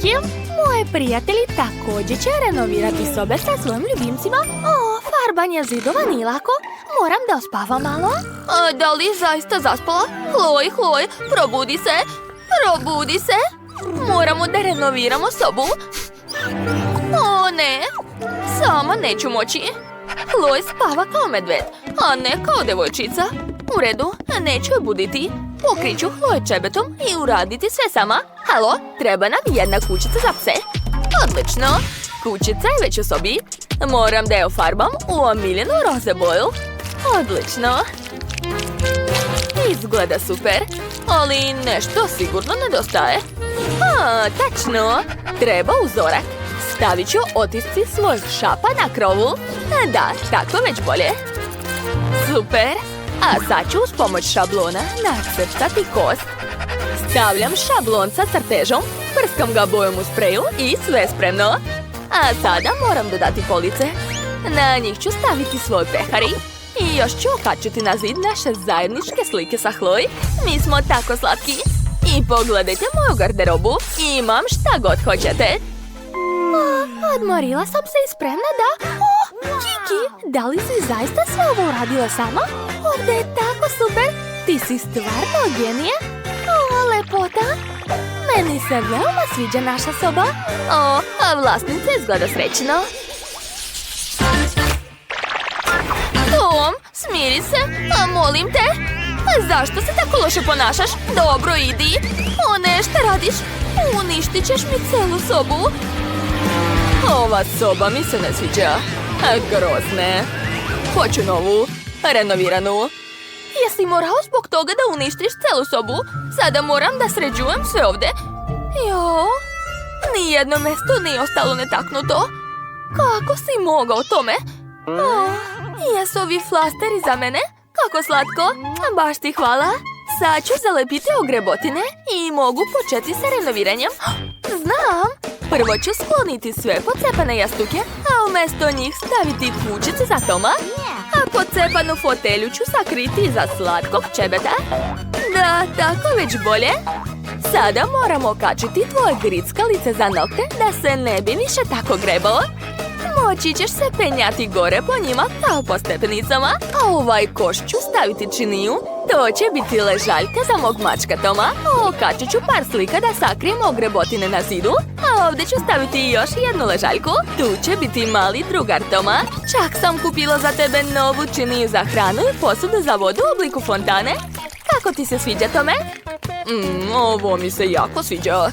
Thank you. Moji prijatelji također će renovirati sobe sa svojim ljubimcima. Farbanje zidova nije lako. Moram da ospavam malo. Da li zaista zaspala? Chloe, probudi se. Probudi se. Moramo da renoviramo sobu. O ne, sama neću moći. Chloe spava kao medved, a ne kao devojčica. U redu, neću je buditi. Pokriću Chloe čebetom i uraditi sve sama. Halo, treba nam jedna kućica za pse. Odlično, kućica je već u sobi. Moram da je ofarbam u omiljenu roze boju. Odlično. Izgleda super, ali nešto sigurno nedostaje. Tačno, treba uzorak. Stavit ću otisci svojeg šapa na krovu. Da, tako već bolje. Super. A sad ću uz pomoć šablona nacrtati kost. Stavljam šablon sa crtežom, prskam ga bojom u spreju i sve spremno. A sada moram dodati police. Na njih ću staviti svoj pehari. I još ću okačiti na zid naše zajedničke slike sa Chloe. Mi smo tako slatki. I pogledajte moju garderobu. Imam šta god hoćete. Odmorila sam se i spremna da... Kiki, da li si zaista sve ovo uradila sama? Ovdje je tako super. Ti si stvarno genije. Lepota. Meni se veoma sviđa naša soba. A vlasnica izgleda srećno. Tom, smiri se, molim te. Zašto se tako loše ponašaš? Dobro, idi. O ne, šta radiš? Uništit ćeš mi celu sobu. Ova soba mi se ne sviđa. Grozne. Hoću novu, renoviranu. Jesi morao zbog toga da uništiš celu sobu? Sada moram da sređujem sve ovde. Jo, nijedno mesto nije ostalo netaknuto. Kako si mogao tome? Jesu ovi flasteri za mene? Kako slatko. Baš ti hvala. Sad ću zalepiti ogrebotine i mogu početi sa renoviranjem. Znam. Prvo ću skloniti sve pocepane jastuke, a umjesto njih staviti kućice za Toma. A pocepanu fotelju ću sakriti iza slatkog čebeta. Da, tako već bolje. Sada moramo okačiti tvoje grickalice za nokte da se ne bi više tako grebao. Moći ćeš se penjati gore po njima kao po stepenicama, a ovaj koš ću staviti činiju. To će biti ležaljka za mog mačka Toma. Okačit ću par slika da sakrijem ogrebotine na zidu, a ovdje ću staviti još jednu ležaljku. Tu će biti mali drugar Toma. Čak sam kupila za tebe novu činiju za hranu i posudu za vodu u obliku fontane. Kako ti se sviđa, Tome? Ovo mi se jako sviđa.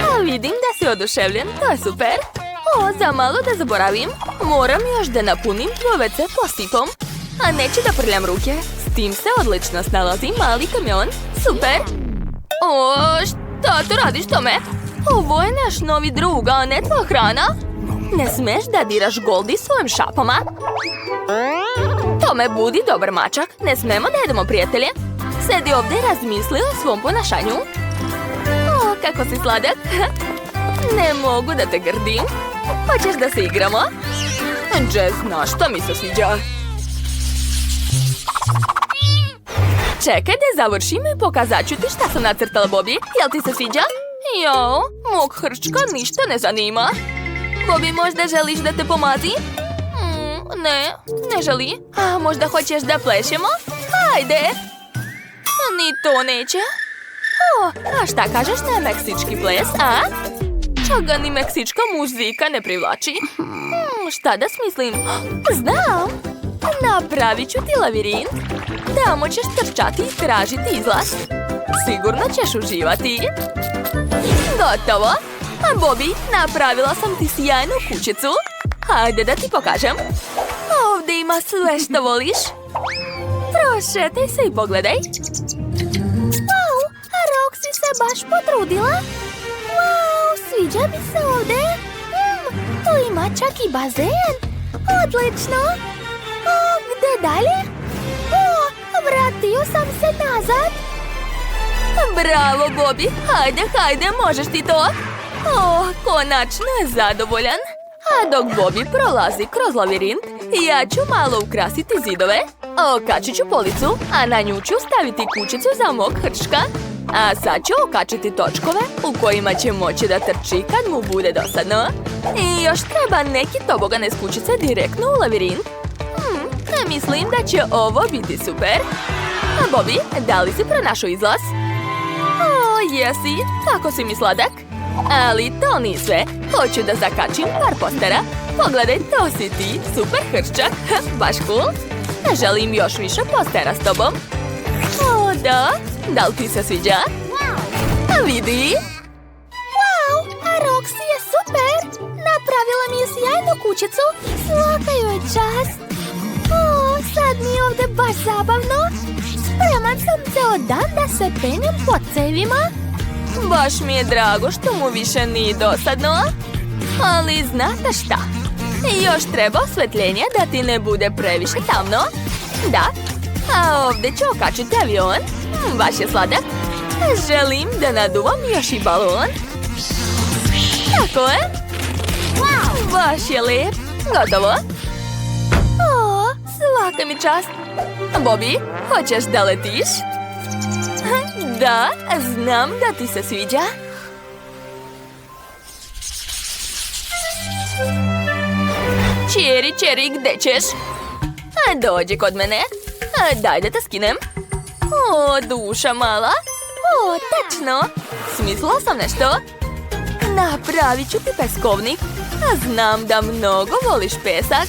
A vidim da si oduševljen, to je super. Za malo da zaboravim, moram još da napunim tvoj WC posipom. A neću da prljam ruke, s tim se odlično snalazi mali kamion. Super! Šta tu radiš, Tome? Ovo je naš novi drug, a ne tvoja hrana. Ne smeš da diraš Goldi svojim šapama. Tome, budi dobar mačak, ne smemo da jedemo prijatelje. Sedi ovdje i razmisli o svom ponašanju. Kako si sladak. Ne mogu da te grdim. Hoćeš da se igramo? Jess, znaš što mi se sviđa? Čekaj da završim i pokazat ću ti šta sam nacrtala, Bobby. Jel ti se sviđa? Jo, mog hrčka ništa ne zanima. Bobby, možda želiš da te pomazi? Ne želi. A možda hoćeš da plešemo? Hajde. Ni to neće. A šta kažeš na meksički ples, a? Čak ga ni meksička muzika ne privlači. Šta da smislim? Znam! Napravit ću ti lavirint. Tamo ćeš trčati i tražiti izlaz. Sigurno ćeš uživati. Gotovo! Bobby, napravila sam ti sjajnu kućicu. Hajde da ti pokažem. Ovdje ima sve što voliš. Prošetaj se i pogledaj. Wow, Roxy se baš potrudila. Wow, sviđa mi se ovdje. Tu ima čak i bazen. Odlično. Gde dalje? Vratio sam se nazad. Bravo, Bobby. Hajde, možeš ti to. Konačno je zadovoljan. A dok Bobby prolazi kroz lavirint, ja ću malo ukrasiti zidove. Okačit ću policu, a na nju ću staviti kućicu za mog hrčka. A sad ću okačiti točkove u kojima će moći da trči kad mu bude dosadno. I još treba neki tobogane s kućice direktno u lavirint. Mislim da će ovo biti super. A Bobby, da li si pronašao izlaz? O, jesi. Kako si mi sladak? Ali to nije sve. Hoću da zakačim par postera. Pogledaj, to si ti. Super hrčak. Baš cool. Želim još više postera s tobom. O, da. Da li ti se sviđa? A vidi. Wow, a Roxy je super. Napravila mi je sjajnu kućicu. Svaka joj čast. O, sad mi je ovdje baš zabavno. Spreman sam ceo dan da se penjem po cevima. Baš mi je drago što mu više nije dosadno. Ali znate šta? Još treba osvetljenje da ti ne bude previše tamno. Da. A ovdje ću okačiti avion. Baš je sladak. Želim da naduvam još i balon. Tako je. Wow. Baš je lijep. Gotovo. O, svaka mi čast. Bobby, hoćeš da letiš? Da, znam da ti se sviđa. Čeri, gde ćeš? Dođi kod mene. Daj da te skinem. O, duša mala. O, tačno. Smislila sam nešto. Napravit ću ti peskovnik. Znam da mnogo voliš pesak.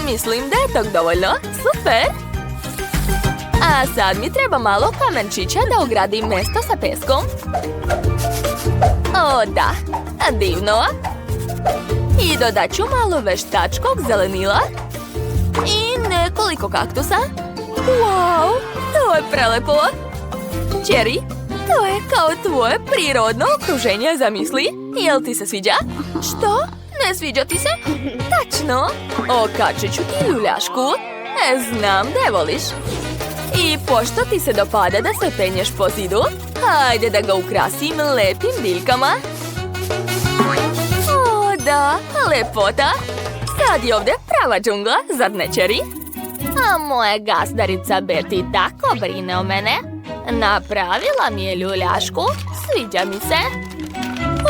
Mislim da je tog dovoljno. Super. A sad mi treba malo kamenčića da ogradim mesto sa peskom. O, da. Divno. I dodat ću malo veštačkog zelenila. I nekoliko kaktusa. Wow, to je prelepo. Cherry, to je kao tvoje prirodno okruženje, zamisli. Jel ti se sviđa? Što? Ne sviđa ti se? Tačno. Okačit ću ti ljuljašku. Znam da je voliš. I pošto ti se dopada da se penješ po zidu, hajde da ga ukrasim lepim biljkama. O, da, lepota. Sad je ovdje prava džungla, zar ne, Cherry? A moja gazdarica Betty tako brine o mene. Napravila mi je ljuljašku, sviđa mi se.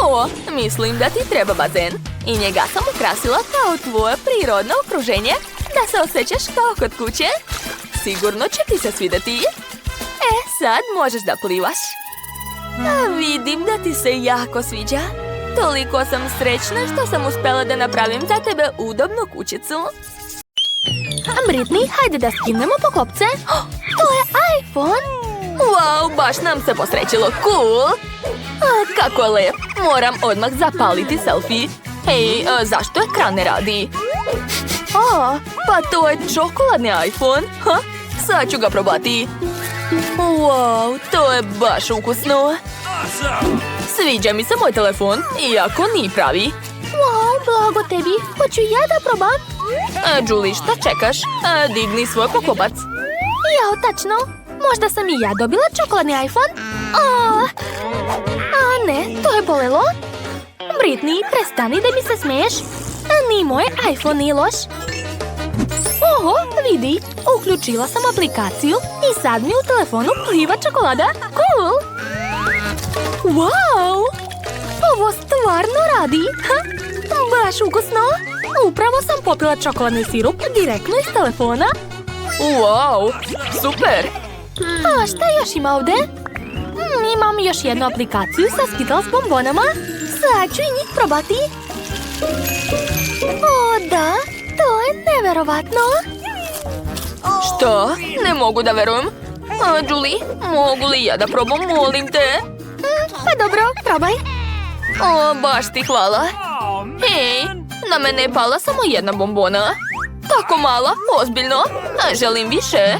O, mislim da ti treba bazen. I njega sam ukrasila kao tvoje prirodno okruženje, da se osjećaš kao kod kuće. Sigurno će ti se svidjeti. Sad možeš da plivaš. Vidim da ti se jako sviđa. Toliko sam srećna što sam uspjela da napravim za tebe udobnu kućicu. Britney, hajde da skinemo poklopce. To je iPhone. Wow, baš nam se posrećilo. Cool. Kako je lep. Moram odmah zapaliti selfie. Hej, zašto ekran ne radi? Pa to je čokoladni iPhone. Sad ću ga probati. Wow, to je baš ukusno. Sviđa mi se moj telefon, iako nije pravi. Wow, blago tebi. Hoću ja da probam? Julie, šta čekaš? Digni svoj poklopac. Jao, tačno. Možda sam i ja dobila čokoladni iPhone? Ne, to je bolelo. Britney, prestani da mi se smiješ. Ni moj iPhone nije loš. Oho, vidi, uključila sam aplikaciju i sad mi u telefonu pliva čokolada. Cool! Wow! Ovo stvarno radi. Baš ukusno. Upravo sam popila čokoladni sirup direktno iz telefona. Wow, super! A šta još ima ovdje? Imam još jednu aplikaciju sa Skittles bombonama. Sad ću i njih probati. O, da, to je neverovatno. Što? Ne mogu da verujem. Julie, mogu li ja da probam, molim te? Pa dobro, probaj. O, baš ti hvala. Hej, na mene je pala samo jedna bombona. Tako mala, ozbiljno. Želim više.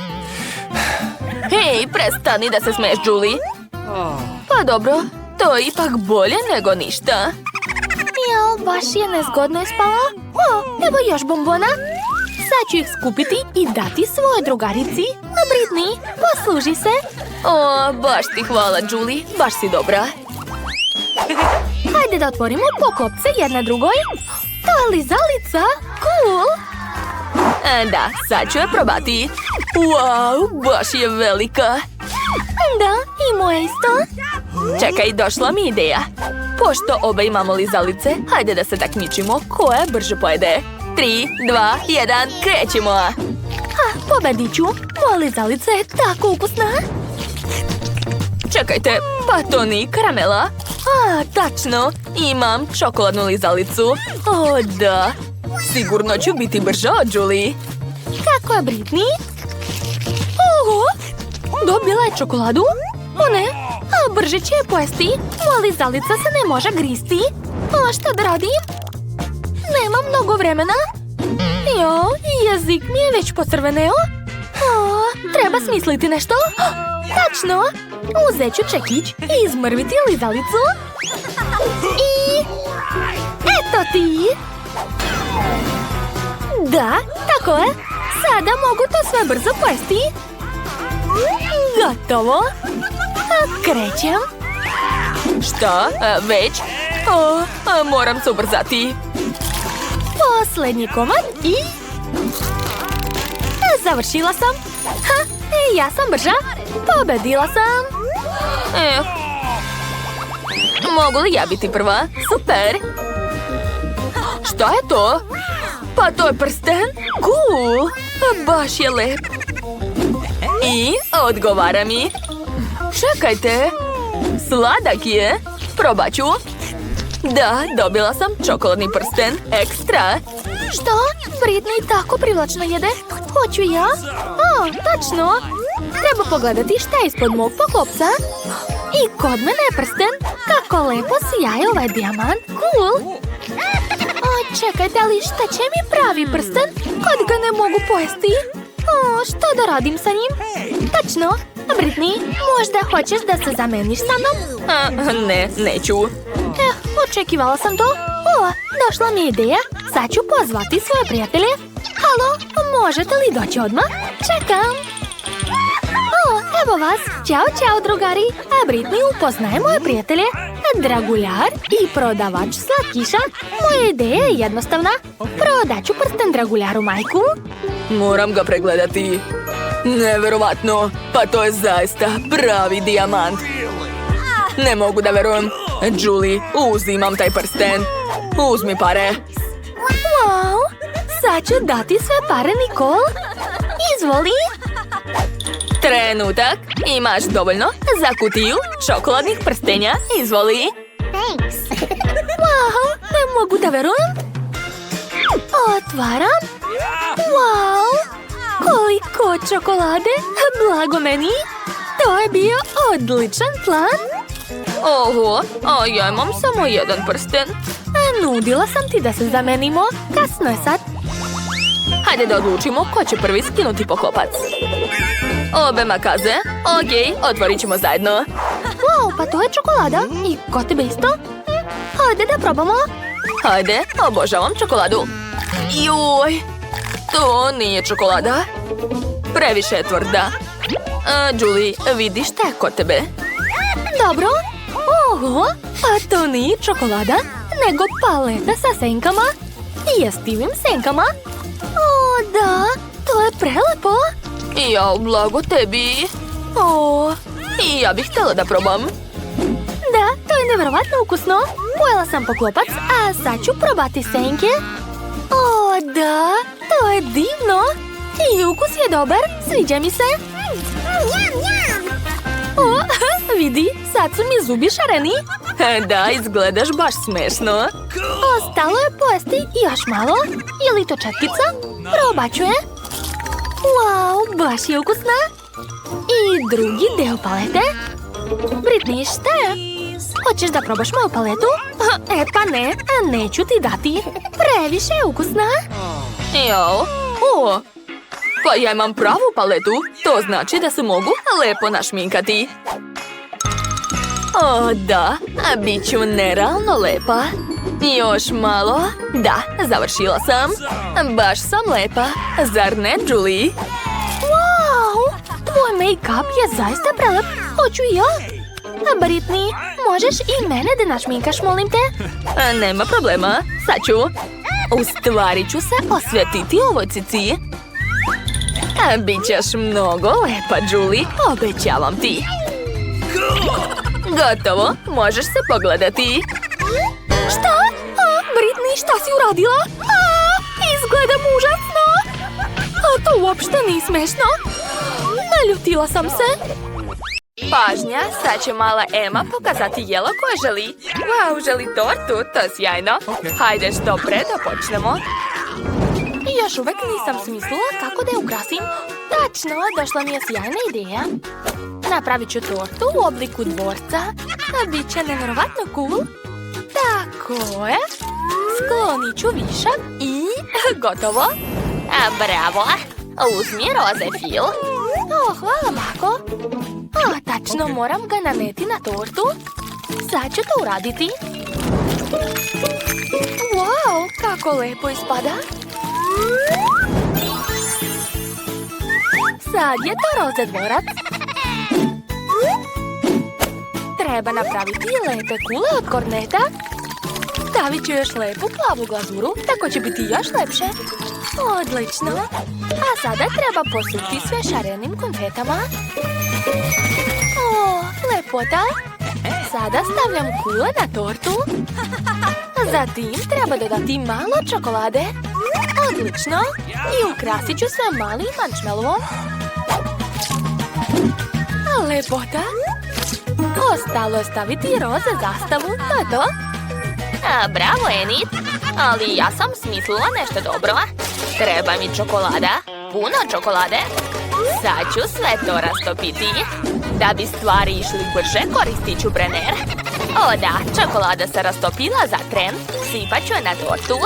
Hej, prestani da se smeješ, Julie. Pa dobro, to je ipak bolje nego ništa. Jao, baš je nezgodno ispala. O, evo još bombona. Sad ću ih skupiti i dati svojoj drugarici. Britney, posluži se. O, baš ti hvala, Julie. Baš si dobra. Hajde da otvorimo poklopce jedna drugoj. To je lizalica. Cool. Da, sad ću je probati. Wow, baš je velika. Da, i moja isto. Čekaj, došla mi ideja. Pošto oba imamo lizalice, hajde da se takmičimo koja brže pojede. 3, 2, 1, krećemo! Pobedit ću. Moja lizalica je tako ukusna. Čekajte, pa to nije karamela? Tačno, imam čokoladnu lizalicu. O, da. Sigurno ću biti brža od Julie. Kako je Britney? Oho, dobila je čokoladu? O ne, brže će je pojesti. Moja lizalica se ne može gristi. Šta da radim? Nemam mnogo vremena. Jo, jezik mi je već pocrveneo. Treba smisliti nešto. Tačno, uzet ću čekić i izmrviti lizalicu. I... eto ti! Da, tako je. Sada mogu to sve brzo pojesti. Gotovo. Krećem. Šta? Već? Moram se ubrzati. Posljednji komad i... završila sam. Ja sam brža. Pobedila sam. Mogu li ja biti prva? Super. Šta je to? Pa to je prsten? Cool. Baš je lep. I odgovara mi. Čekajte. Sladak je. Probat ću. Da, dobila sam čokoladni prsten. Ekstra. Što? Britney tako privlačno jede. Hoću ja. Tačno. Treba pogledati šta je ispod mog poklopca. I kod mene je prsten. Kako lepo sijaje ovaj dijamant. Cool. Čekajte, ali šta će mi pravi prsten kad ga ne mogu pojesti? Šta da radim sa njim? Tačno. Britney, možda hoćeš da se zameniš sa mnom? Ne, neću. Očekivala sam to. Došla mi je ideja. Sad ću pozvati svoje prijatelje. Halo, možete li doći odmah? Čekam. Evo vas. Ćao, drugari. Britney upoznaje moje prijatelje. Draguljar i prodavač slatkiša. Moja ideja je jednostavna. Prodaću prsten Draguljaru majku. Moram ga pregledati. Neverovatno. Pa to je zaista pravi dijamant. Ne mogu da verujem. Julie, uzimam taj prsten. Uzmi pare. Wow, sad ću dati sve pare Nicole. Izvoli. Trenutak. Imaš dovoljno za kutiju čokoladnih prstenja. Izvoli. Wow, ne mogu da verujem. Otvaram. Wow, koliko čokolade. Blago meni. To je bio odličan plan. Oho, a ja imam samo jedan prsten. Nudila sam ti da se zamenimo. Kasno je sad. Hajde da odlučimo ko će prvi skinuti poklopac. Obe makaze. Okej, otvorit ćemo zajedno. Wow, pa to je čokolada. I kod tebe isto? Hajde da probamo. Hajde, obožavam čokoladu. Joj, to nije čokolada. Previše je tvrda. Julie, vidiš šta je kod tebe? Dobro. Oho, pa to nije čokolada, nego paleta sa senkama. Jestivim senkama. O, da, to je prelepo. Jao, blago tebi. I ja bih htjela da probam. Da, to je nevjerovatno ukusno. Pojela sam poklopac, a sad ću probati senke. O, da, to je divno. I ukus je dobar, sviđa mi se. Vidi, sad su mi zubi šareni. Da, izgledaš baš smešno. Ostalo je pojesti još malo. Je li to četkica? Probat ću je. Wow, baš je ukusna. I drugi deo palete. Britney, šta je? Hoćeš da probaš moju paletu? Pa ne, neću ti dati. Previše je ukusna. Jao, pa ja imam pravu paletu. To znači da se mogu lepo našminkati. O, da, bit ću nerealno lepa. Još malo. Da, završila sam. Baš sam lepa. Zar ne, Julie? Wow, tvoj make-up je zaista prelep. Hoću i ja. Britney, možeš i mene da našminkaš, molim te? Nema problema. Sad ću. U stvari ću se osvetiti ovoj cici. Bićeš mnogo lepa, Julie, obećavam ti. Gotovo, možeš se pogledati. Šta? Britney, šta si uradila? Izgledam užasno. To uopšte nije smešno. Naljutila sam se. Pažnja, sad će mala Emma pokazati jelo koje želi. Wow, želi tortu, to je sjajno. Hajde što pre da počnemo. Još uvek nisam smislila kako da je ukrasim. Tačno, došla mi je sjajna ideja. Napravit ću tortu u obliku dvorca. Biće nevjerovatno cool. Tako je. Sklonit ću višak i gotovo. Bravo, uzmi roze fil. Hvala, bako. Tačno, moram ga naneti na tortu. Sad ću to uraditi. Wow, kako lepo ispada. Sad je to roze dvorac. Treba napraviti lepe kule od korneta. Stavit ću još lepu plavu glazuru, tako će biti još lepše. Odlično. A sada treba posuti sve šarenim konfetama. Lepota. Sada stavljam kule na tortu. Zatim treba dodati malo čokolade. Odlično. I ukrasit ću sve malim marshmallowom. Lepota. Ostalo je staviti roze zastavu. To je to. Bravo, Enid. Ali ja sam smislila nešto dobro. Treba mi čokolada. Puno čokolade. Sad ću sve to rastopiti. Da bi stvari išli brže, koristit ću brener. O da, čokolada se rastopila za tren. Sipat ću je na tortu.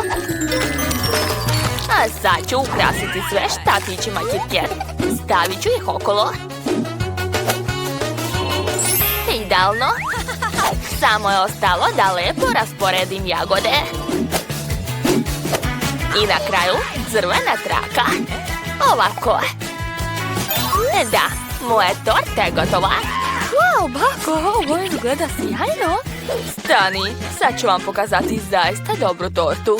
A sad ću ukrasiti sve štapićima KitKat. Stavit ću ih okolo. Idealno. Samo je ostalo da lepo rasporedim jagode. I na kraju crvena traka. Ovako. Da, moja torta je gotova. Wow, bako, ovo izgleda sjajno. Stani, sad ću vam pokazati zaista dobru tortu.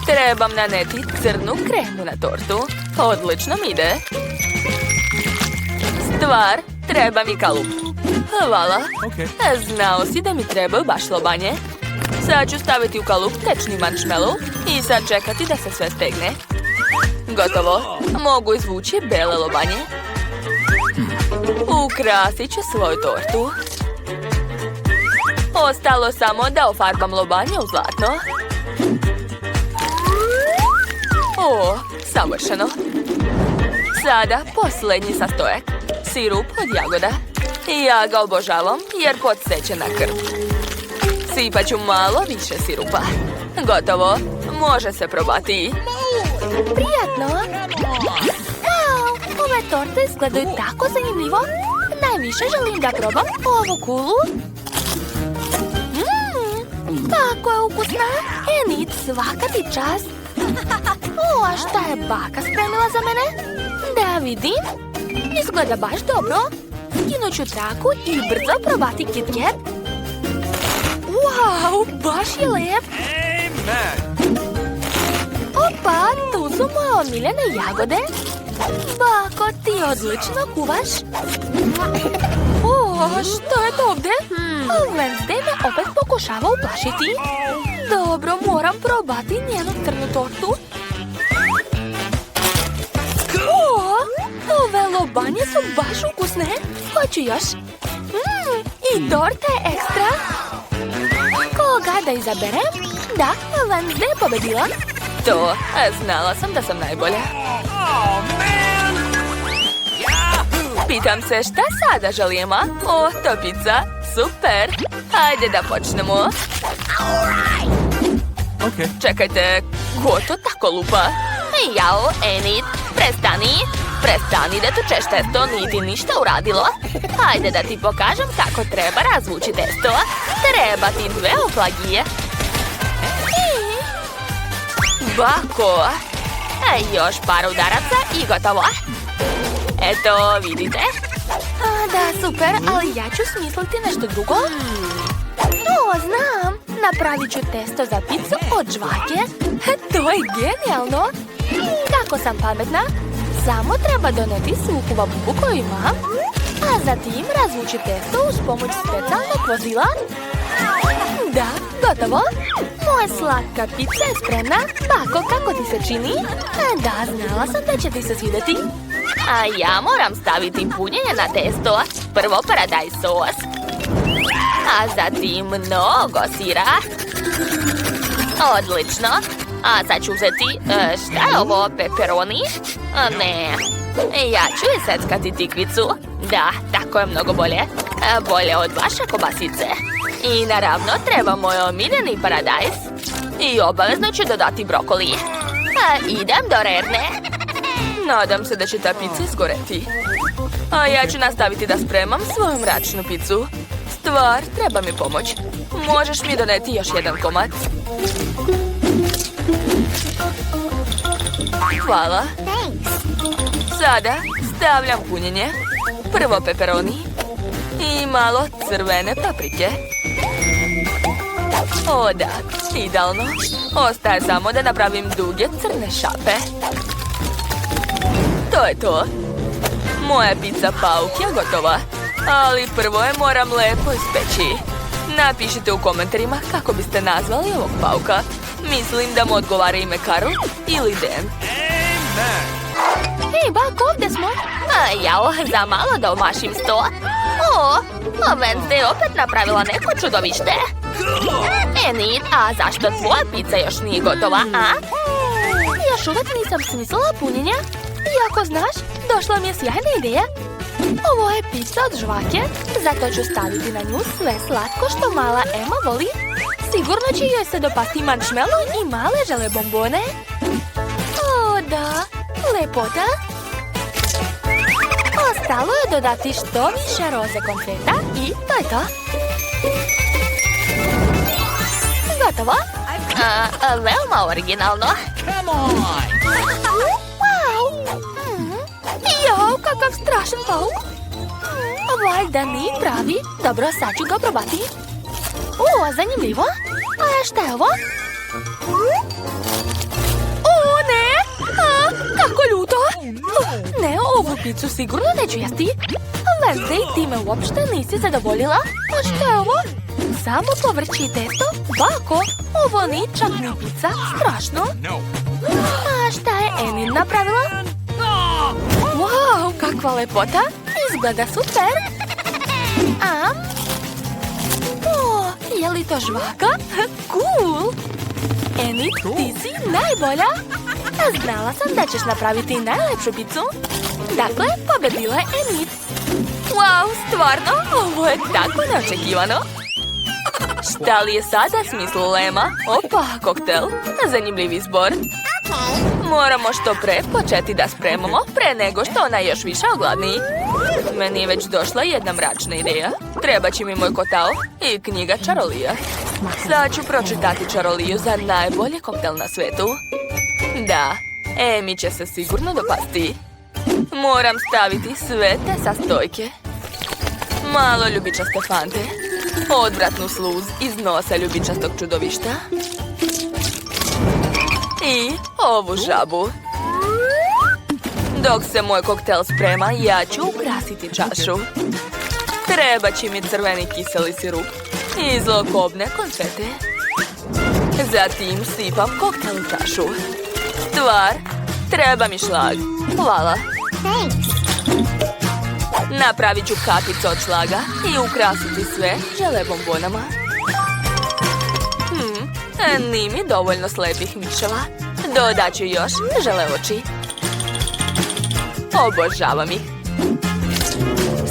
Trebam naneti crnu kremu na tortu. Odlično mi ide. Stvar, treba mi kalup. Hvala. Znao si da mi trebaju baš lobanje. Sad ću staviti u kalup tečni marshmallow i sad čekati da se sve stegne. Gotovo. Mogu izvući bele lobanje. Ukrasit ću svoju tortu. Ostalo samo da ofarbam lobanje u zlatno. O, savršeno. Sada posljednji sastojak. Sirup od jagoda. Ja ga obožavam jer podsjeća na krv. Sipat ću malo više sirupa. Gotovo. Može se probati. Prijatno. Wow, ove torte izgledaju tako zanimljivo. Najviše želim da probam ovu kulu. Tako je ukusna. Enid, svaka ti čast. A šta je baka spremila za mene? Da vidim. Izgleda baš dobro. Skinut ću traku i brzo probati KitKat. Wow, baš je lep. Opa, tu su moje omiljene jagode. Bako, ti odlično kuvaš. O, što je to ovdje? Wednesday me opet pokušava uplašiti. Dobro, moram probati njenu crnu tortu. O, ove lobanje su baš ukusne. Hoću još. I torta je ekstra. Koga da izaberem? Da, Wednesday pobedila. To, znala sam da sam najbolja. Pitam se šta sada želimo? O, to pizza. Super. Hajde da počnemo. Čekajte, ko to tako lupa? Jao, Enid, prestani. Prestani da tučeš testo, niti ništa uradilo. Hajde da ti pokažem kako treba razvući testo. Treba ti 2 oflagije. Bako. Još par udaraca i gotovo. Eto, vidite? Da, super, ali ja ću smisliti nešto drugo. O, znam. Napravit ću testo za picu od žvake. To je genijalno. Kako sam pametna? Samo treba doneti suhu bubu koju imam, a zatim razvući testo uz pomoć specijalnog vozila. Da, gotovo. Moja slatka pizza je spremna. Bako, kako ti se čini? Da, znala sam da će ti se svidjeti. A ja moram staviti punjenje na testo. Prvo paradajz sos. A zatim mnogo sira. Odlično. A sad ću uzeti, šta je ovo, pepperoni? Ne, ja ću iseckati tikvicu. Da, tako je mnogo bolje. Bolje od vaše kobasice. I naravno treba moj omiljeni paradajz. I obavezno ću dodati brokoli. Idem do rerne. Nadam se da će ta pizza izgoreti. A ja ću nastaviti da spremam svoju mračnu pizzu. Stvar, treba mi pomoć. Možeš mi doneti još jedan komad? Hvala. Sada stavljam punjenje. Prvo pepperoni. I malo crvene paprike. O da, idealno. Ostaje samo da napravim duge crne šape. To je to. Moja pizza pauk je gotova. Ali prvo je moram lepo ispeći. Napišite u komentarima kako biste nazvali ovog pauka. Mislim da mu odgovara ime Karl ili Dan. Hej, Bako, ovdje smo. Jao, za malo da omašim sto. O, Wednesday je opet napravila neko čudovište. Enid, a zašto tvoja pizza još nije gotova, a? Još uvijek nisam smislila punjenja. Iako znaš, došla mi je sjajna ideja. Ovo je pizza od žvake, zato ću staviti na nju sve slatko što mala Emma voli. Sigurno će joj se dopasti marshmallow i male žele bombone. O, da, lepota. Ostalo je dodati što više roze konfeta i to je to. Gotovo? Veoma originalno. Wow! Jao, kakav strašan pauk. Valjda nije pravi. Dobro, sad ću ga probati. Zanimljivo. A šta je ovo? O, ne! Kako ljuto! Ne, ovu pizzu sigurno neću jesti. Wednesday, ti me uopšte nisi zadovoljila. A šta je ovo? Samo povrći i testo? Bako, ovo nije čak ni pizza. Strašno. A šta je Enid napravila? Wow, kakva lepota. Izgleda super. O, je li to žvaka? Cool. Enid, ti si najbolja. Znala sam da ćeš napraviti najlepšu pizzu. Dakle, pobedila je Enid. Wow, stvarno? Ovo je tako neočekivano. Šta li je sada smislila Emma? Opa, koktel. Zanimljiv izbor. Moramo što pre početi da spremamo pre nego što ona još više ogladni. Meni je već došla jedna mračna ideja. Treba će mi moj kotao i knjiga čarolija. Sad ću pročitati čaroliju za najbolji koktel na svetu. Da, Emi će se sigurno dopasti. Moram staviti sve te sastojke. Malo ljubičaste fante. Odvratnu sluz iz nosa ljubičastog čudovišta. I ovu žabu. Dok se moj koktel sprema, ja ću ukrasiti čašu. Treba će mi crveni kiseli sirup i zlokobne konfete. Zatim sipam koktel u čašu. Stvar, treba mi šlag. Hvala. Napravit ću kapicu od šlaga i ukrasiti sve žele bombonama. Nije mi dovoljno slepih miševa. Dodat ću još žele oči. Obožavam ih.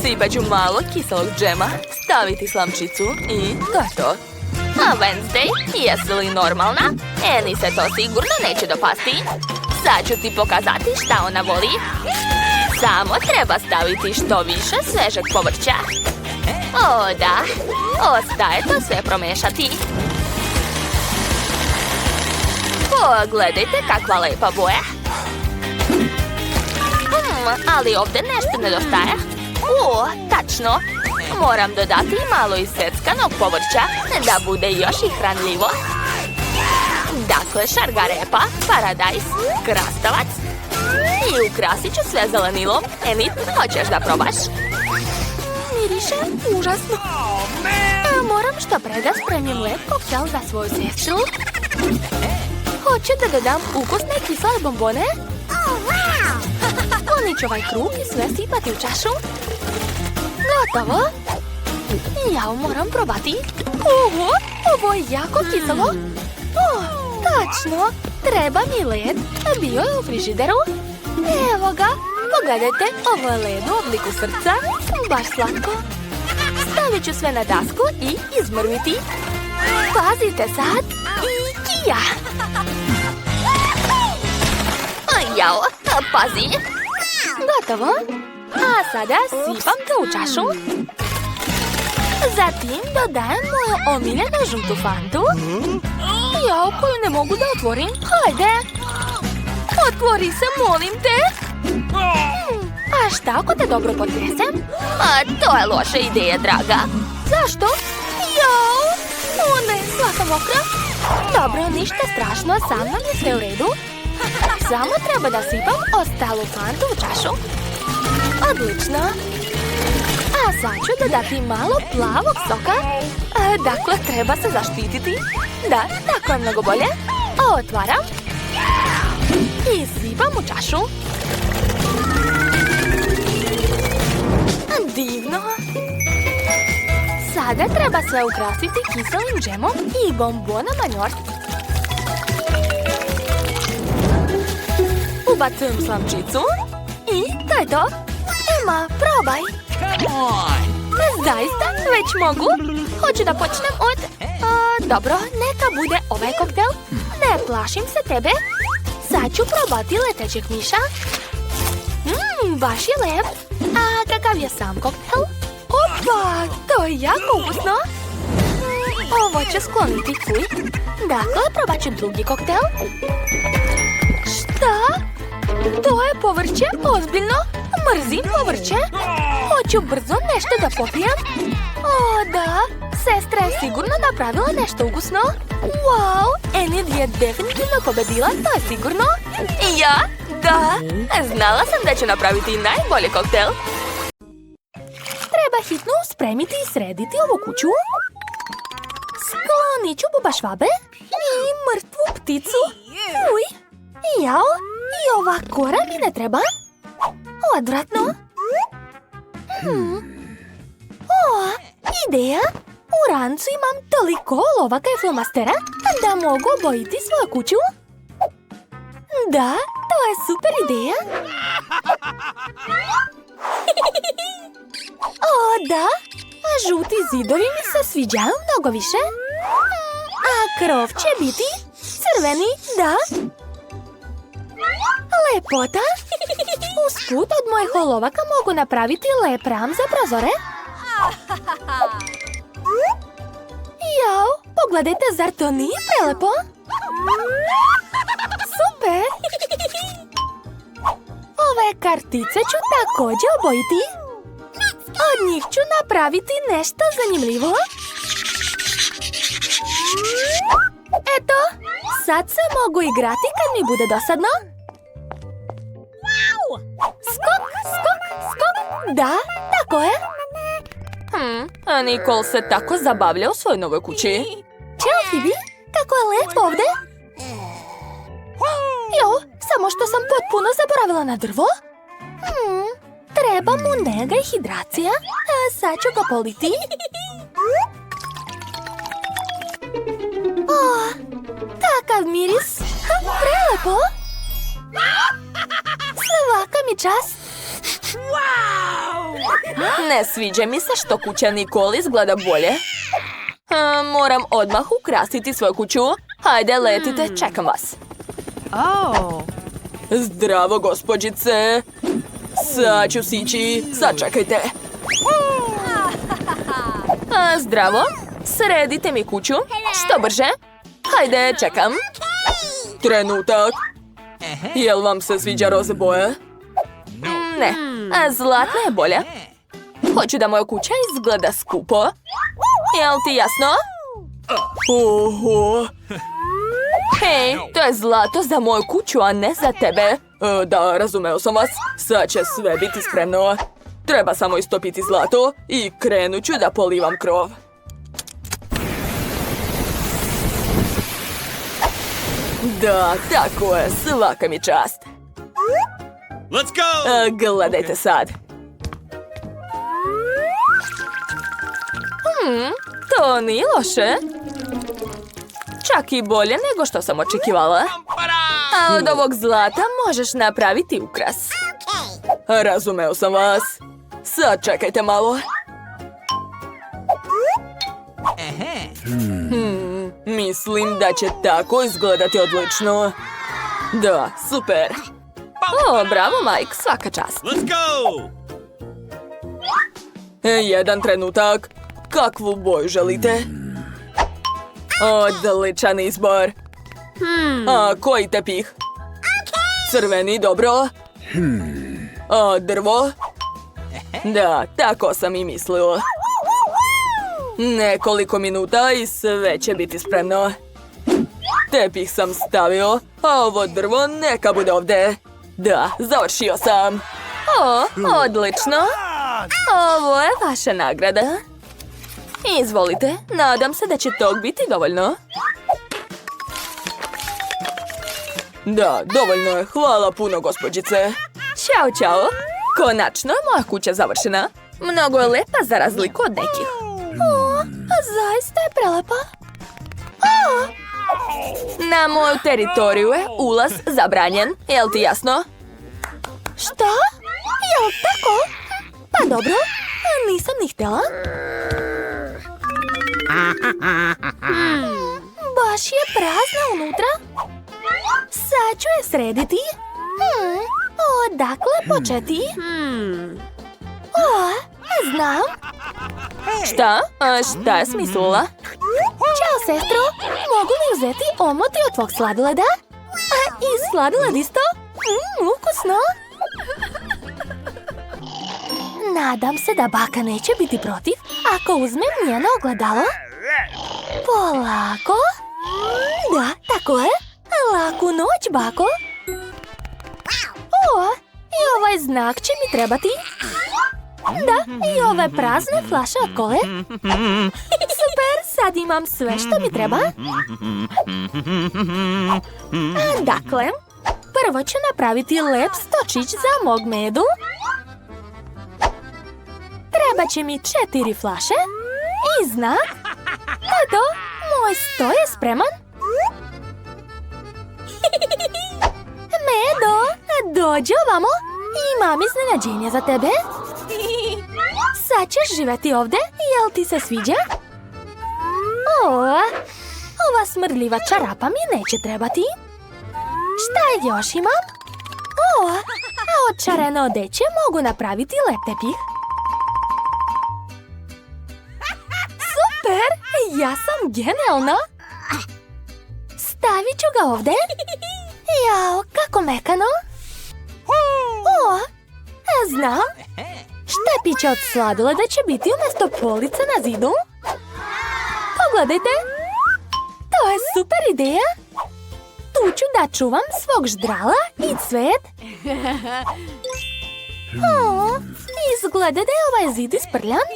Sipat ću malo kiselog džema, staviti slamčicu i to je to. A Wednesday, jesi li normalna? Eni se to sigurno neće dopasti. Sad ću ti pokazati šta ona voli. Samo treba staviti što više svežeg povrća. O da, ostaje to sve promešati. Pogledajte kakva lepa boja. Ali ovdje nešto nedostaje. Tačno. Moram dodati malo iseckanog povrća da bude još i hranljivo. Dakle, šargarepa, paradajz, krastavac I ukrasit ću sve zelenilom. Enid, hoćeš da probaš? Miriše užasno. Moram što pre da spremim lep koktel za svoju sestru. Hoću da dodam ukusne kisele bombone. Poniću ovaj krug i sve sipati u čašu. Gotovo. Ja moram probati. Ovo je jako kiselo. Tačno. Treba mi led. Bio je u frižideru. Evo ga. Pogledajte, ovo je led u obliku srca. Baš slatko. Stavit ću sve na dasku i izmrviti. Pazite sad. I kija. Jao, pazi. Gotovo. A sada sipam to u čašu. Zatim dodajem moju omiljenu žutu fantu. Jao, koju ne mogu da otvorim. Hajde. Otvori se, molim te. A šta ako te dobro potresem? To je loša ideja, draga. Zašto? Jao. O ne, sva sam mokra. Dobro, ništa strašno, sa mnom je sve u redu. Samo treba da sipam ostalu fantu u čašu. Odlično. A sad ću dodati malo plavog soka. Dakle, treba se zaštititi. Da, tako je mnogo bolje. Otvaram. I sipam u čašu. Divno. Sada treba sve ukrasiti kiselim džemom i bombonama njord. Ubacujem slamčicu. I to je to. Emma, probaj. Zaista, već mogu. Hoću da počnem od... dobro, neka bude ovaj koktel. Ne plašim se tebe. Sad ću probati letećeg miša. Baš je lep. A kakav je sam koktel? Opa, to je jako ukusno. Ovo će skloniti fuj. Dakle, probat ću drugi koktel. Šta? To je povrće, ozbiljno. Mrzim povrće. Hoću brzo nešto da popijem. O, da. Sestra je sigurno napravila nešto ukusno. Wow, Enid je definitivno pobedila, to je sigurno. Ja? Da. Znala sam da ću napraviti najbolji koktel. Treba hitno spremiti i srediti ovu kuću. Sklonit ću bubašvabe i mrtvu pticu. Uj, jao, i ova kora mi ne treba. Odvratno. O, ideja. U rancu imam toliko olovaka i flomastera da mogu obojiti svoju kuću. Da, to je super ideja. O, da. Žuti zidovi mi se sviđaju mnogo više. A krov će biti crveni, da. Lepota. Usput od mojih olovaka mogu napraviti lep ram za prozore. Jao, pogledajte, zar to nije prelepo? Super! Ove kartice ću također obojiti. Od njih ću napraviti nešto zanimljivo. Eto, sad se mogu igrati kad mi bude dosadno. Skok, skok, skok. Da, tako je. A Nicole se tako zabavlja u svojoj novoj kući. Ćao, Phoebe, kako je lepo ovdje. Jo, samo što sam potpuno zaboravila na drvo. Treba mu nega i hidracija. A sad ću ga politi. O, takav miris. Prelepo. Svaka mi čast. Ne sviđa mi se što kuća Nicole izgleda bolje. Moram odmah ukrasiti svoju kuću. Hajde, letite, čekam vas. Zdravo, gospođice. Sad ću sići. Sačekajte. Zdravo. Sredite mi kuću. Što brže. Hajde, čekam. Trenutak. Jel vam se sviđa roze boje? Ne, zlatna je bolja. Hoću da moja kuća izgleda skupo. Jel ti jasno? Oho. Hej, to je zlato za moju kuću, a ne za tebe. Da, razumeo sam vas. Sad će sve biti spremno. Treba samo istopiti zlato i krenut ću da polivam krov. Da, tako je, svaka mi čast. Let's go! Gledajte sad. To nije loše. Čak i bolje nego što sam očekivala. A od ovog zlata možeš napraviti ukras. Razumeo sam vas. Sad čekajte malo. Mislim da će tako izgledati odlično. Da, super. O, bravo, Mike, svaka čast. Let's go! Jedan trenutak. Kakvu boju želite? Odličan izbor. A koji tepih? Crveni, dobro. A drvo? Da, tako sam i mislio. Nekoliko minuta i sve će biti spremno. Tepih sam stavio, a ovo drvo neka bude ovdje. Da, završio sam. O, odlično. Ovo je vaša nagrada. Izvolite, nadam se da će tog biti dovoljno. Da, dovoljno je. Hvala puno, gospođice. Ćao, čao. Konačno je moja kuća završena. Mnogo je lepa za razliku od nekih. O, zaista je prelepa. O, Na moju teritoriju je ulaz zabranjen. Jel ti jasno? šta? Jel tako? Pa dobro, nisam ni htjela. Baš je prazna unutra. Sad ću je srediti. Odakle početi? O, znam. Šta? Šta je smislila? Ćao, sestro. Mogu li uzeti omoti od tvog sladoleda? I sladoled isto? Ukusno. Nadam se da baka neće biti protiv ako uzmem njeno ogledalo. Polako. Da, tako je. Laku noć, bako. O, i ovaj znak će mi trebati. Da, i ove prazne flaše od kole. Super, sad imam sve što mi treba. Dakle, prvo ću napraviti lep stočić za mog medu. Treba će mi 4 flaše i znak. Eto, moj sto je spreman. Medo, dođi ovamo. Imam iznenađenje za tebe. Sad ćeš živjeti ovdje, jel ti se sviđa? O, ova smrdljiva čarapa mi neće trebati. Šta još imam? O, a od šarene odeće mogu napraviti lep tepih. Super, ja sam genijalna. Stavit ću ga ovdje. Jao, kako mekano. O, znam. Štepić od sladoleda će biti umjesto police na zidu. Pogledajte. To je super ideja. Tu ću da čuvam svog ždrala i cvet. O, izgleda da je ovaj zid isprljan.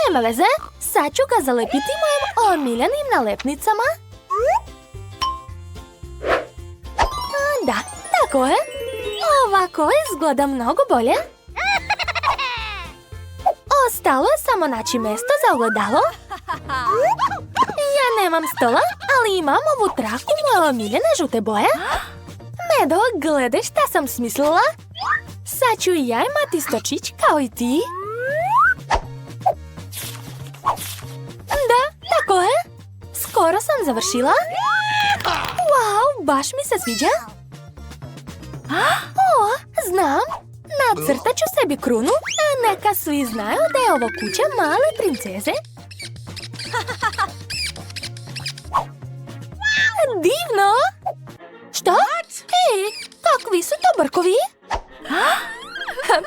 Nema veze. Sad ću ga zalepiti mojim omiljenim nalepnicama. Da, tako je. Ovako izgleda mnogo bolje. Ostalo je samo naći mjesto za ogledalo. Ja nemam stola, ali imam ovu traku moje omiljene žute boje. Medo, gledaj šta sam smislila. Sad ću i ja imati stočić kao i ti. Da, tako je. Skoro sam završila. Wow, baš mi se sviđa. O, znam. Nacrtat ću sebi krunu, a neka svi znaju da je ovo kuća male princeze. Divno! Što? Ej, kakvi su to brkovi?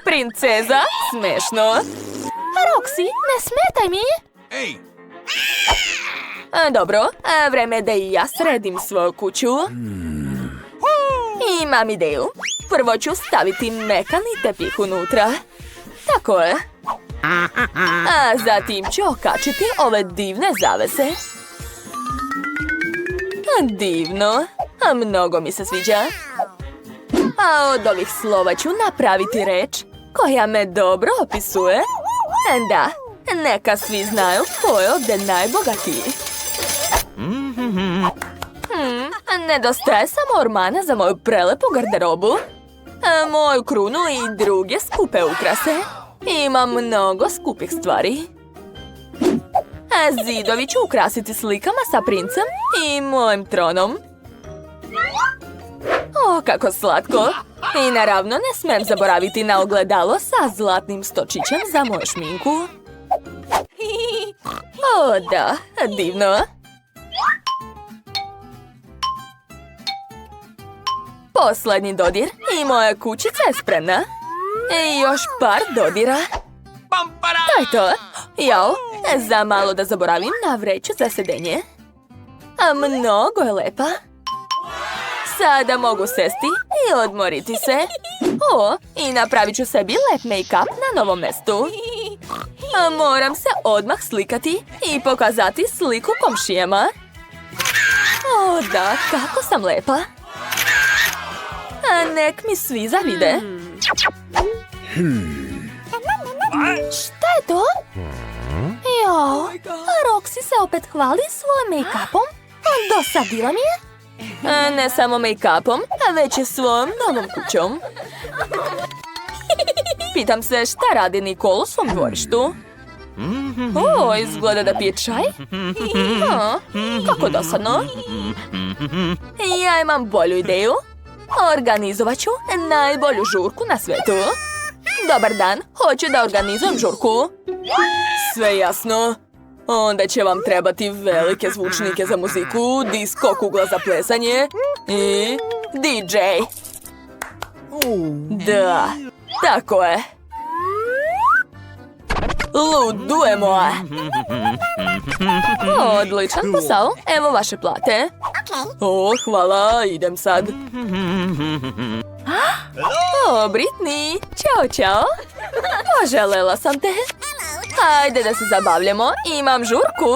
Princeza, smešno. Roxy, ne smetaj mi! Hey! Dobro, vreme je da i ja sredim svoju kuću. Imam ideju. Prvo ću staviti mekani tepih unutra. Tako je. A zatim ću okačiti ove divne zavese. Divno. A mnogo mi se sviđa. A od ovih slova ću napraviti reč koja me dobro opisuje. Da, neka svi znaju ko je ovdje najbogatiji. Nedostaje samo ormana za moju prelepu garderobu, moju krunu i druge skupe ukrase. Imam mnogo skupih stvari. Zidovi ću ukrasiti slikama sa princem i mojim tronom. O, kako slatko! I naravno ne smem zaboraviti na ogledalo sa zlatnim stočićem za moju šminku. O, da, divno! Posljednji dodir i moja kućica je spremna. I još par dodira. To je to. Jao, za malo da zaboravim na vreću za sedenje. A mnogo je lepa. Sada mogu sesti i odmoriti se. O, i napravit ću sebi lep make-up na novom mjestu. A moram se odmah slikati i pokazati sliku komšijama. O, da, kako sam lepa. A nek mi svi zavide. Šta je to? Jao, Roxy se opet hvali svojim make-upom. Dosadila mi je. Ne samo make-upom, već i svojom novom kućom. Pitam se šta radi Nikol u svom dvorištu. O, izgleda da pije čaj. Kako dosadno. Ja imam bolju ideju. Organizovat ću najbolju žurku na svijetu. Dobar dan, hoću da organizujem žurku. Sve jasno. Onda će vam trebati velike zvučnike za muziku, disko kugla za plesanje i DJ. Da, tako je. Ludujemo. Odličan posao, evo vaše plate. O, hvala, idem sad. O, Britney, čao, čao. Poželela sam te. Hajde da se zabavljamo, imam žurku.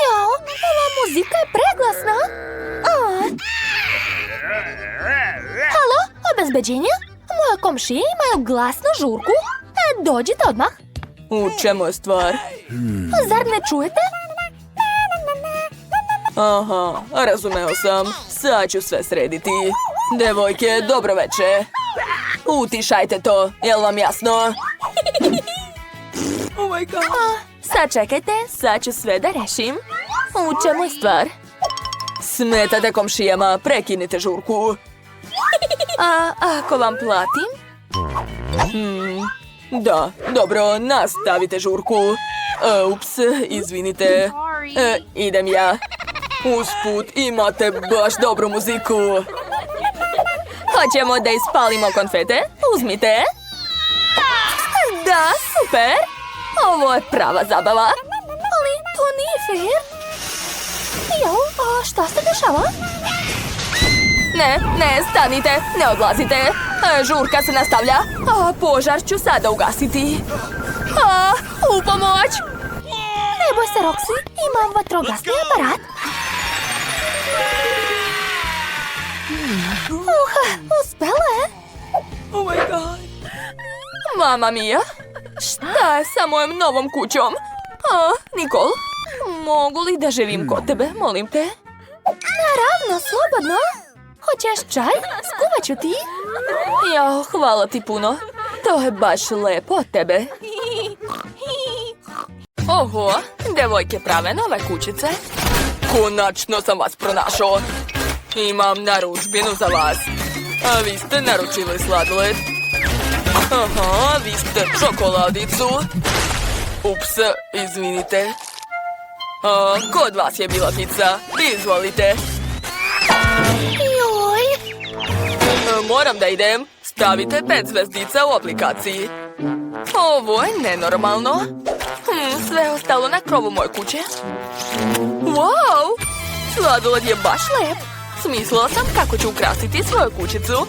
Jao, ova muzika je preglasna. Halo, obezbeđenje? Moje komšije imaju glasnu žurku. Dođite odmah. U čemu je stvar? Zar ne čujete? Aha, razumeo sam. Sad ću sve srediti. Devojke, dobro veče. Utišajte to, jel vam jasno? Oh my god. Sad čekajte, sad ću sve da rešim. U čemu je stvar? Smetate komšijama, prekinite žurku. A ako vam platim? Da, dobro, nastavite žurku. Ups, izvinite. Idem ja. Usput, imate baš dobru muziku. Hoćemo da ispalimo konfete? Uzmite. Da, super. Ovo je prava zabava. Ali to nije fair. Jao, a šta se dešava? Ne, stanite, ne odlazite. Žurka se nastavlja. Požar ću sada ugasiti. U pomoć! Ne boj se, Roxy, imam vatrogasni aparat. Uspela je. Oh my god. Mama mia, šta je sa mojom novom kućom? Nikol, mogu li da živim kod tebe, molim te? Naravno, slobodno. Hoćeš čaj? Skuvat ću ti. Jao, hvala ti puno. To je baš lepo od tebe. Oho, devojke prave nove kućice. Konačno sam vas pronašao. Imam narudžbinu za vas. A vi ste naručili sladoled. Aha, vi ste čokoladicu. Ups, izvinite. Kod vas je bila pizza. Izvolite. Joj. Moram da idem. Stavite 5 zvezdica u aplikaciji. Ovo je nenormalno. Sve je ostalo na krovu moje kuće. Wow! Sladoled je baš lep. Smislila sam kako ću ukrasiti svoju kućicu.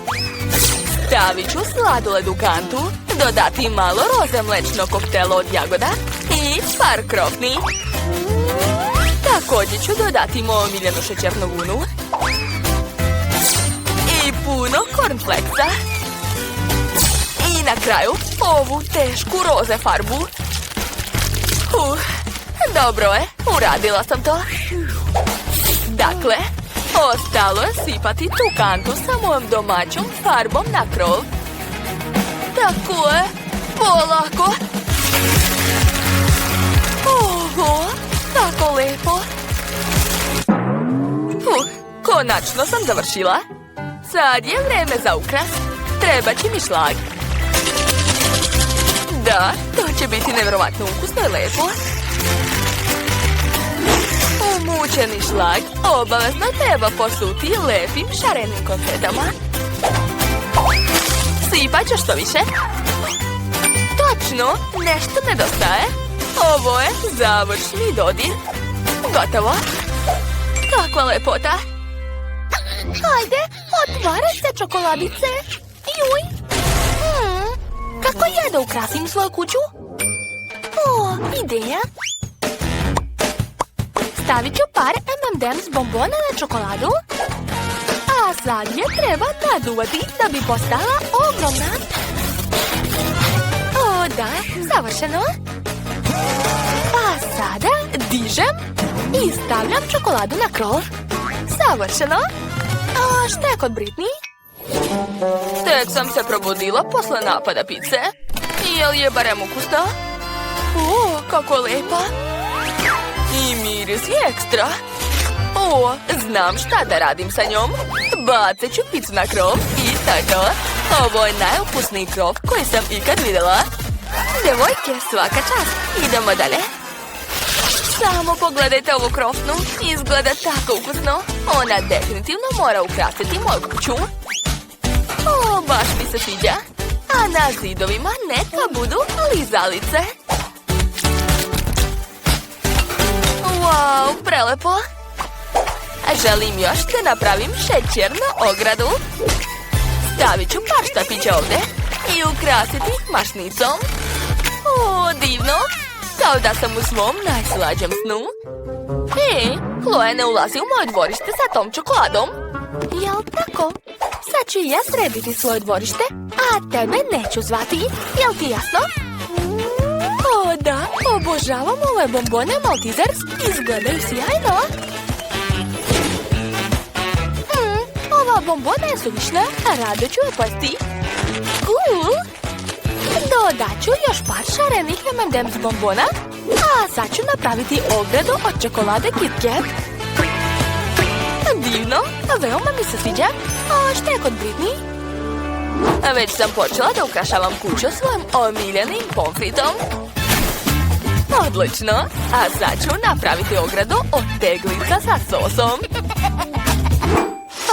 Stavit ću sladoled u kantu, dodati malo roze mlečnog koktela od jagoda i par krofni. Također ću dodati moju omiljenu šećernu vunu i puno cornflakesa. I na kraju ovu tešku roze farbu. Dobro je, uradila sam to. Dakle, ostalo je sipati tu kantu sa mojom domaćom farbom na krov. Tako je, polako. Oho, tako lepo. Konačno sam završila. Sad je vreme za ukras. Treba će mi šlag. Da, to će biti nevjerovatno ukusno i lepo. Umučeni šlag obavezno treba posuti lepim šarenim konfetama. Sipat ću što više. Točno, nešto nedostaje. Ovo je završni dodir. Gotovo. Kakva lepota. Hajde, otvaraj se čokoladice. Juj. Kako ja da ukrasim svoju kuću? O, ideja. Stavit ću par M&M's bombona na čokoladu. A sad je treba naduvati da bi postala ogromna. O, da, savršeno. A sada dižem i stavljam čokoladu na krov. Savršeno. A šta je kod Britney? Tek sam se probudila posle napada pice. Jel je barem ukusna? O, kako lepa. I miris je ekstra. O, znam šta da radim sa njom. Bacet ću picu na krov i tako. Ovo je najukusniji krov koji sam ikad vidjela. Devojke, svaka čast. Idemo dalje. Samo pogledajte ovu krofnu. Izgleda tako ukusno. Ona definitivno mora ukrasiti moju kuću. O, baš mi se sviđa. A na zidovima neka budu lizalice. Wow, prelepo. Želim još da napravim šećernu ogradu. Stavit ću par štapića ovdje i ukrasiti ih mašnicom. O, divno. Kao da sam u svom najslađem snu. Chloe ne ulazi u moje dvorište sa tom čokoladom. Jel tako? Sad ću ja srediti svoje dvorište, a tebe neću zvati. Jel ti jasno? O, da, obožavam ove bombone Maltesers. Izgledaju sjajno. Ova bombona je suvišna, a rado ću je pojesti. Cool! Dodat ću još par šarenih M&M's bombona, a sad ću napraviti ogradu od čokolade Kit Kat. Divno, veoma mi se sviđa. A šta je kod Britney? Već sam počela da ukrašavam kuću svojim omiljenim pomfritom. Odlično, a sad ću napraviti ogradu od teglica sa sosom.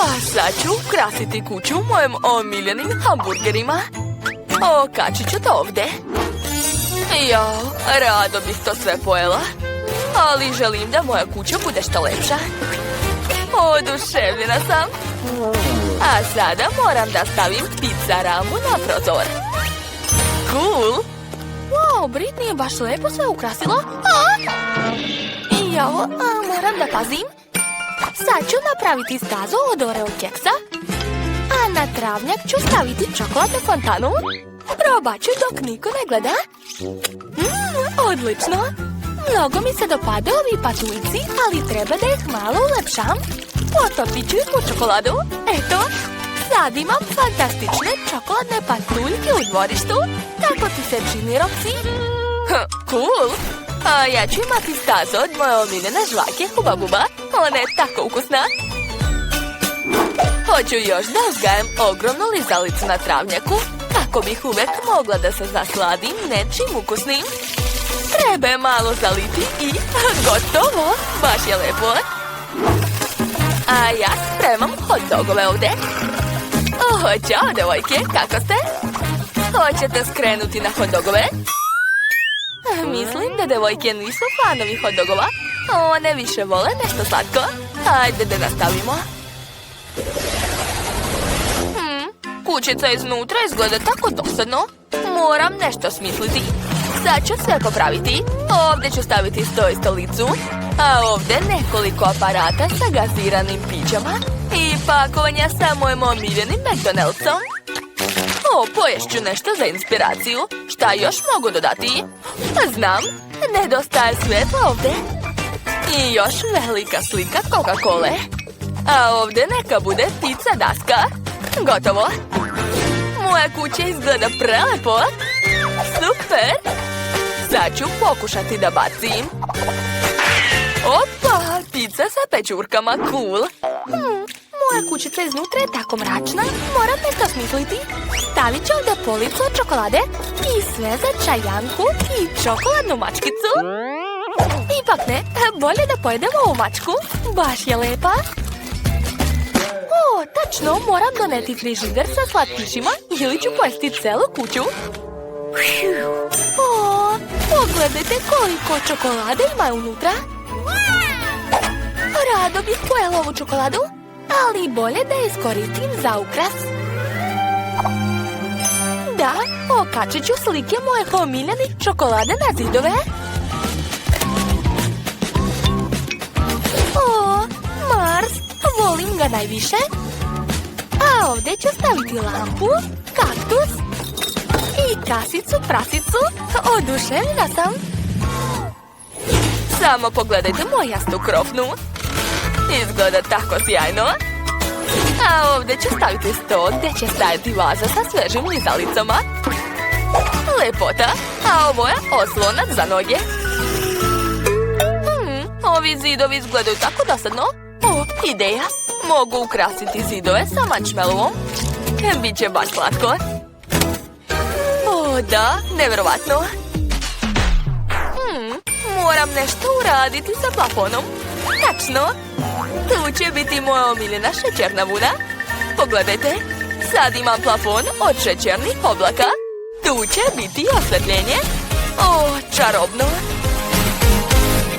A sad ću ukrasiti kuću mojim omiljenim hamburgerima. Okačit ću to ovdje. Jao, rado bih to sve pojela. Ali želim da moja kuća bude što lepša. Oduševljena sam. A sada moram da stavim pizza ramu na prozor. Cool. Wow, Britney je baš lepo sve ukrasila. Jao, moram da pazim. Sad ću napraviti stazu od Oreo keksa. A na travnjak ću staviti čokoladnu fontanu. Probat ću dok niko ne gleda. Odlično. Mnogo mi se dopade ovi patuljci, ali treba da ih malo ulepšam. Potopit ću ih u čokoladu. Eto, sad imam fantastične čokoladne patuljke u dvorištu. Kako ti se čini, Roxy? Cool. A ja ću imati stazu od moje omiljene žvake Huba Buba. Ona je tako ukusna. Hoću još da uzgajem ogromnu lizalicu na travnjaku, kako bih uvek mogla da se zasladim nečim ukusnim. Treba je malo zaliti i gotovo. Baš je lepo. A ja spremam hot dogove ovdje. Ćao, devojke, kako ste? Hoćete skrenuti na hot dogove? Mislim da devojke nisu fanovi hot dogova. One više vole nešto slatko. Ajde da nastavimo. Kućica iznutra izgleda tako dosadno. Moram nešto smisliti. Sad ću sve popraviti. Ovdje ću staviti sto i stolicu. A ovdje nekoliko aparata sa gaziranim pićama. I pakovanja sa mojim omiljenim McDonald'som. Poješću nešto za inspiraciju. Šta još mogu dodati? Znam, nedostaje svjetla ovdje. I još velika slika Coca-Cole. A ovdje neka bude pizza daska. Gotovo. Moja kuća izgleda prelepo. Super. Sad ću pokušati da bacim. Opa, pizza sa pečurkama, cool. Moja kućica iznutra je tako mračna. Moram nešto smisliti. Stavit ću ovdje policu od čokolade i sve za čajanku i čokoladnu mačkicu. Ipak ne, bolje da pojedemo ovu mačku. Baš je lepa. Tačno, moram doneti frižider sa slatkišima ili ću pojesti celu kuću. Pogledajte koliko čokolade ima unutra. Rado bih pojela ovu čokoladu, ali bolje da je iskoristim za ukras. Da, okačit ću slike mojih omiljenih čokolade na zidove. Mars, volim ga najviše. A ovdje ću staviti lampu, kaktus i kasicu prasicu. Oduševljena sam. Samo pogledajte moju jasnu krofnu. Izgleda tako sjajno. A ovdje ću staviti sto gdje će stajati vaza sa svežim lizalicama. Lepota. A ovo je oslonac za noge. Ovi zidovi izgledaju tako dosadno. Ideja. Mogu ukrasiti zidove sa marshmallowom. Biće baš slatko. Da, nevjerovatno. Moram nešto uraditi sa plafonom. Tačno. Tu će biti moja omiljena šećerna vuna. Pogledajte. Sad imam plafon od šećernih oblaka. Tu će biti osvetljenje. Čarobno.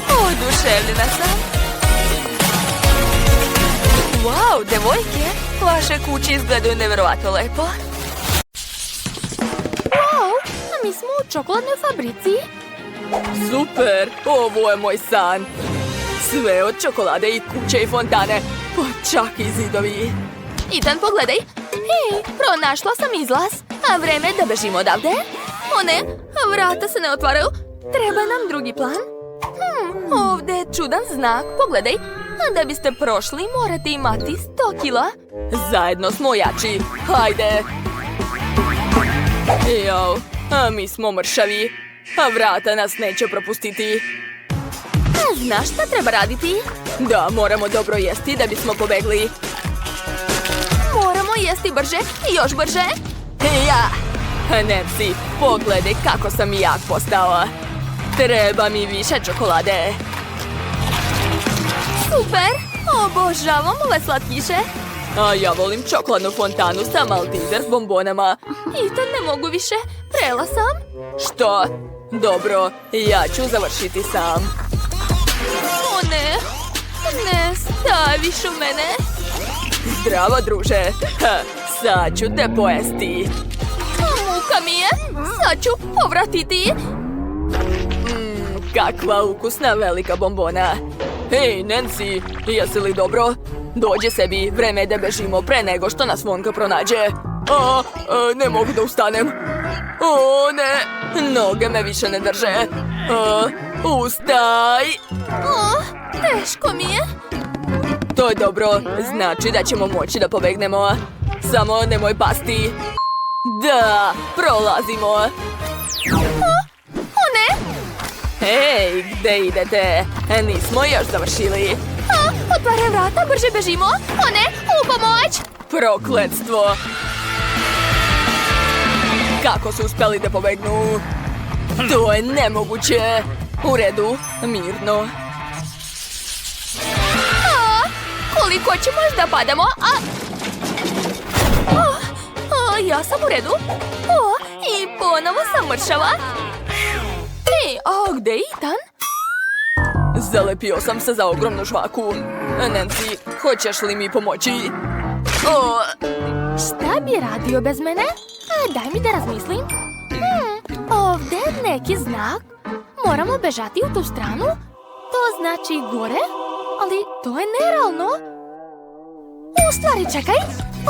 Oduševljena sam. Wow, devojke, vaše kuće izgledaju nevjerovatno lepo. Wow, mi smo u čokoladnoj fabrici. Super, ovo je moj san. Sve od čokolade i kuće i fontane, pa čak i zidovi. Ethan, pogledaj. Hej, pronašla sam izlaz. A vreme je da bežimo odavde. O ne, vrata se ne otvaraju. Treba nam drugi plan. Ovdje je čudan znak, pogledaj. Da biste prošli, morate imati 100 kila. Zajedno smo jači, hajde. Jo, a mi smo mršavi, a vrata nas neće propustiti. Znaš šta treba raditi? Da, moramo dobro jesti da bismo pobegli. Moramo jesti brže i još brže. Ja! Nancy, pogledaj kako sam jak postao. Treba mi više čokolade. Super! Obožavam ove slatkiše. A ja volim čokoladnu fontanu sa Malteser s bombonama. Ethan, ne mogu više. Prela sam. Što? Dobro, ja ću završiti sam. O ne! Ne staviš u mene. Zdravo, druže. Sad ću te pojesti. Muka mi je. Sad ću povratiti. Kakva ukusna velika bombona. Hej, Nancy, jesi li dobro? Dođi sebi, vreme je da bežimo pre nego što nas Monka pronađe. Ne mogu da ustanem. O, ne, noge me više ne drže. Ustaj. Teško mi je. To je dobro, znači da ćemo moći da pobegnemo. Samo nemoj pasti. Da, prolazimo. O ne! Hej, gde idete? Nismo još završili. Otvaraj vrata, brže bežimo. O ne, u pomoć! Prokletstvo! Kako su uspjeli da pobegnu? To je nemoguće. U redu, mirno. Koliko ćemo još da padamo? Ja sam u redu. I ponovo sam mršava. Gde je Ethan? Zalepio sam se za ogromnu žvaku. Nancy, hoćeš li mi pomoći? O, Šta bi radio bez mene? Daj mi da razmislim. Ovdje neki znak. Moramo bežati u tu stranu. To znači gore, ali to je nerealno. U stvari, čekaj.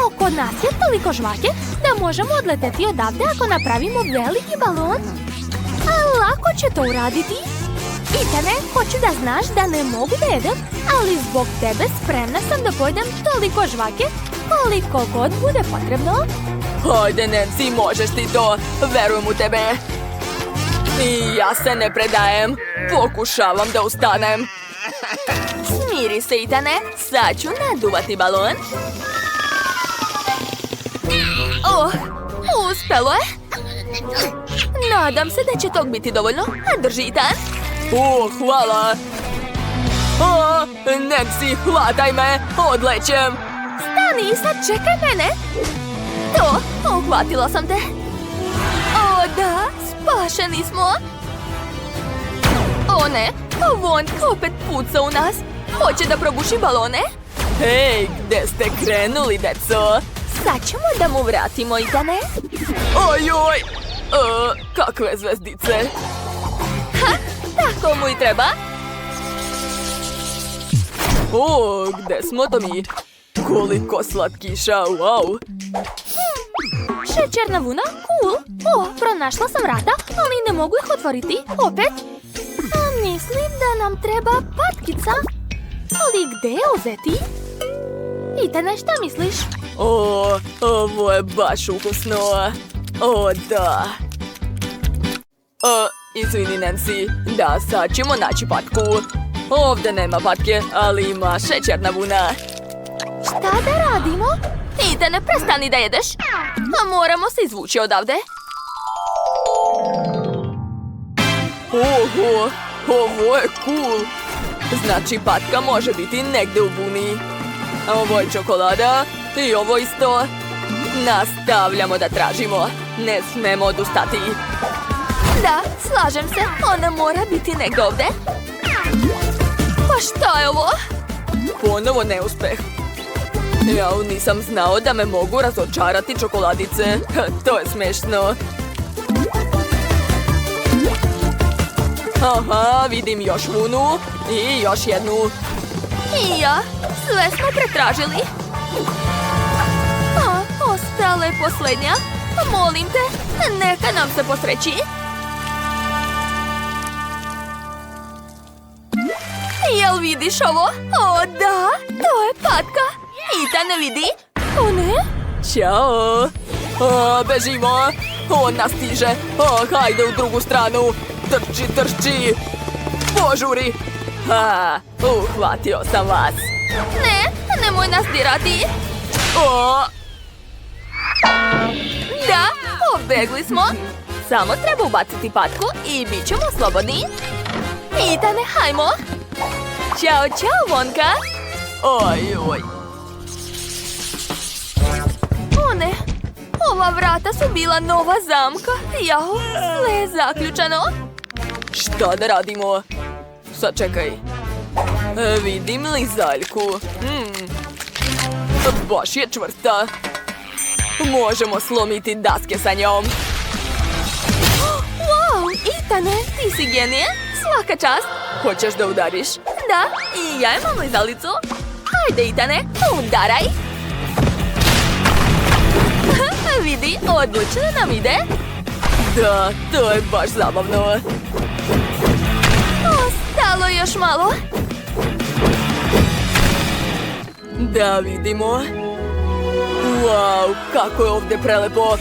Oko nas je toliko žvake da možemo odleteti odavde ako napravimo veliki balon. A lako će to uraditi. Etane, hoću da znaš da ne mogu da jedem, ali zbog tebe spremna sam da pojedem toliko žvake koliko god bude potrebno. hajde, Nancy, možeš ti to. Verujem u tebe. I ja se ne predajem. Pokušavam da ustanem. Smiri se, Etane. Sad ću naduvati balon. Uspelo je. Nadam se da će tog biti dovoljno. A drži, Ethan. Hvala. O, Nancy, hvataj me. Odlećem. Stani, sad čekaj mene. To, uhvatila sam te. O da, spašeni smo. O ne, Vonka opet puca u nas. Hoće da probuši balone. Hej, gde ste krenuli, deco? Sad ćemo da mu vratimo, Etane. Ojoj! Kakve zvezdice? Tako mu i treba. O, gde smo to mi? Koliko slatkiša, wow! Šećerna vuna, cool. Pronašla sam vrata, ali ne mogu ih otvoriti. Opet. Mislim da nam treba patkica. Ali gde je uzeti? Etane, šta misliš? Ovo je baš ukusno. O, da. Izvini, Nancy. Da, sad ćemo naći patku. Ovdje nema patke, ali ima šećerna vuna. Šta da radimo? Etane, prestani da jedeš. A moramo se izvući odavde. Oho, ovo je cool. Znači, patka može biti negde u vuni. Ovo je čokolada i ovo isto. Nastavljamo da tražimo. Ne smemo odustati. Da, slažem se. Ona mora biti negde ovde. Pa šta je ovo? Ponovo neuspeh. Ja nisam znao da me mogu razočarati čokoladice. To je smešno. Aha, vidim još vunu i još jednu. I ja. Sve smo pretražili. Ostala je posljednja. Molim te, neka nam se posreći. Jel vidiš ovo? O da, to je patka. Etane, vidi. O ne? Ćao. Bežimo. On nas stiže. Hajde u drugu stranu. Trči, trči. Požuri. Uhvatio sam vas. Ne, nemoj nas dirati. Da, pobegli smo. Samo treba ubaciti patku i bit ćemo slobodni. Etane, hajmo. Ćao, ćao, Vonka. Oj. O ne, ova vrata su bila nova zamka. Jao, sve je zaključano. Šta da radimo? Sačekaj. Vidim li zaljku? Baš je čvrsta. Možemo slomiti daske sa njom. Wow, Etane, ti si genije. Svaka čast. Hoćeš da udariš? Da, i ja imam lizalicu. Hajde, Etane, udaraj. Vidi, odlično nam ide. Da, to je baš zabavno. Ostalo je još malo. Da vidimo. Wow, kako je ovdje prelepo. O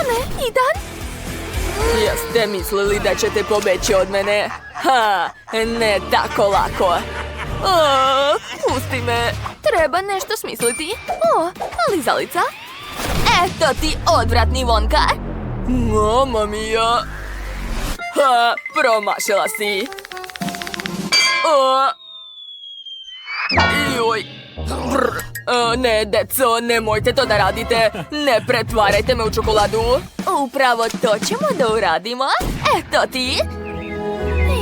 ne, Ethan? Jeste mislili da ćete pobeći od mene? Ne tako lako. Pusti me. Treba nešto smisliti. Lizalica. Eto ti odvratni Vonka. Mama mia. Promašila si. Joj. Ne, deco, nemojte to da radite. Ne pretvarajte me u čokoladu. Upravo to ćemo da uradimo. Eto ti.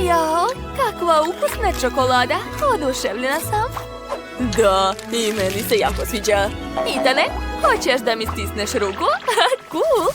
Jao, kakva ukusna čokolada. Oduševljena sam. Da, i meni se jako sviđa. Ітане, хочеш да ми стиснеш руку? Кул!